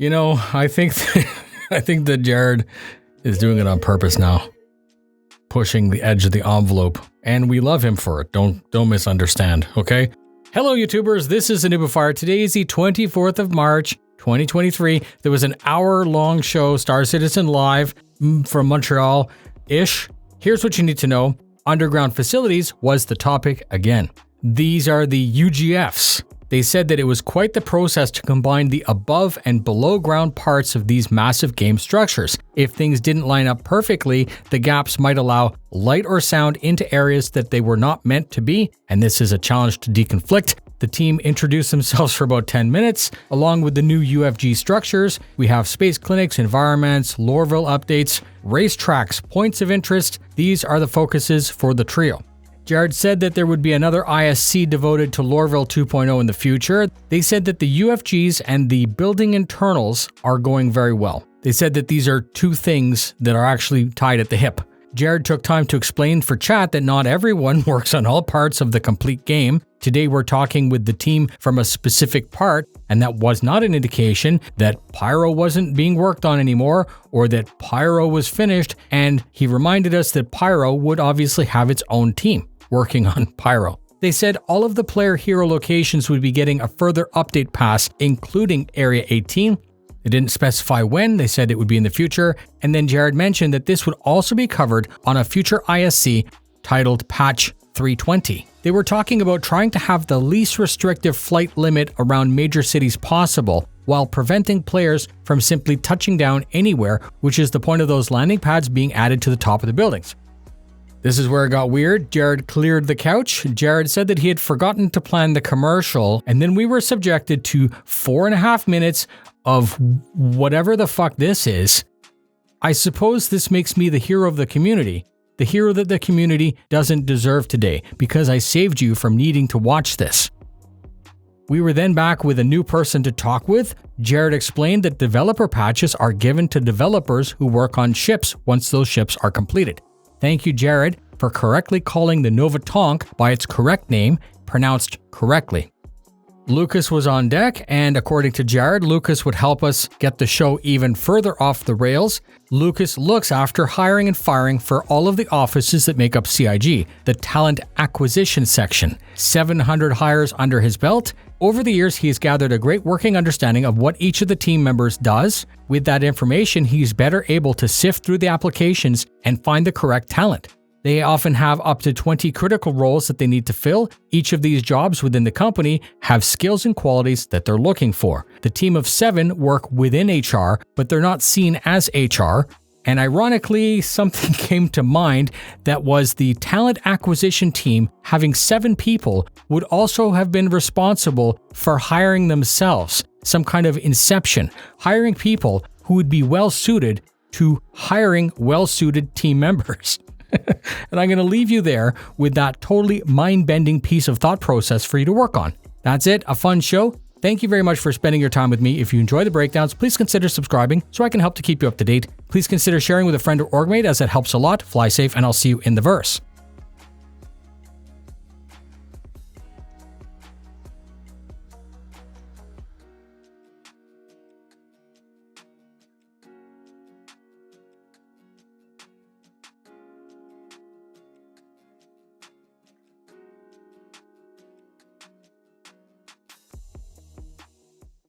I think I think that Jared is doing it on purpose now, pushing the edge of the envelope, and we love him for it. Don't misunderstand, okay? Hello, YouTubers. This is a noobifier. Today is the 24th of March, 2023. There was an hour-long show, starcitizen live from Montreal-ish. Here's what you need to know. Underground facilities was the topic again. These are the UGFs. They said that it was quite the process to combine the above and below ground parts of these massive game structures. If things didn't line up perfectly, the gaps might allow light or sound into areas that they were not meant to be, and this is a challenge to deconflict. The team introduced themselves for about 10 minutes. Along with the new UFG structures, we have space clinics, environments, Lorville updates, racetracks, points of interest. These are the focuses for the trio. Jared said that there would be another ISC devoted to Lorville 2.0 in the future. They said that the UFGs and the building internals are going very well. They said that these are two things that are actually tied at the hip. Jared took time to explain for chat that not everyone works on all parts of the complete game. Today we're talking with the team from a specific part, and that was not an indication that Pyro wasn't being worked on anymore or that Pyro was finished, and he reminded us that Pyro would obviously have its own team working on Pyro. They said all of the player hero locations would be getting a further update pass, including Area 18. They didn't specify when, they said it would be in the future, and then Jared mentioned that this would also be covered on a future ISC titled Patch 320. They were talking about trying to have the least restrictive flight limit around major cities possible, while preventing players from simply touching down anywhere, which is the point of those landing pads being added to the top of the buildings. This is where it got weird. Jared cleared the couch. Jared said that he had forgotten to plan the commercial, and then we were subjected to 4.5 minutes of whatever the fuck this is. I suppose this makes me the hero of the community. The hero that the community doesn't deserve today, because I saved you from needing to watch this. We were then back with a new person to talk with. Jared explained that developer patches are given to developers who work on ships once those ships are completed. Thank you, Jared, for correctly calling the Nova Tonk by its correct name, pronounced correctly. Lucas was on deck, and according to Jared, Lucas would help us get the show even further off the rails. Lucas looks after hiring and firing for all of the offices that make up CIG, the talent acquisition section. 700 hires under his belt. Over the years, he has gathered a great working understanding of what each of the team members does. With that information, he's better able to sift through the applications and find the correct talent. They often have up to 20 critical roles that they need to fill. Each of these jobs within the company have skills and qualities that they're looking for. The team of 7 work within HR, but they're not seen as HR. And ironically, something came to mind that was the talent acquisition team, having 7 people, would also have been responsible for hiring themselves. Some kind of inception, hiring people who would be well suited to hiring well-suited team members. And I'm going to leave you there with that totally mind-bending piece of thought process for you to work on. That's it, a fun show. Thank you very much for spending your time with me. If you enjoy the breakdowns, please consider subscribing so I can help to keep you up to date. Please consider sharing with a friend or orgmate as it helps a lot. Fly safe, and I'll see you in the verse.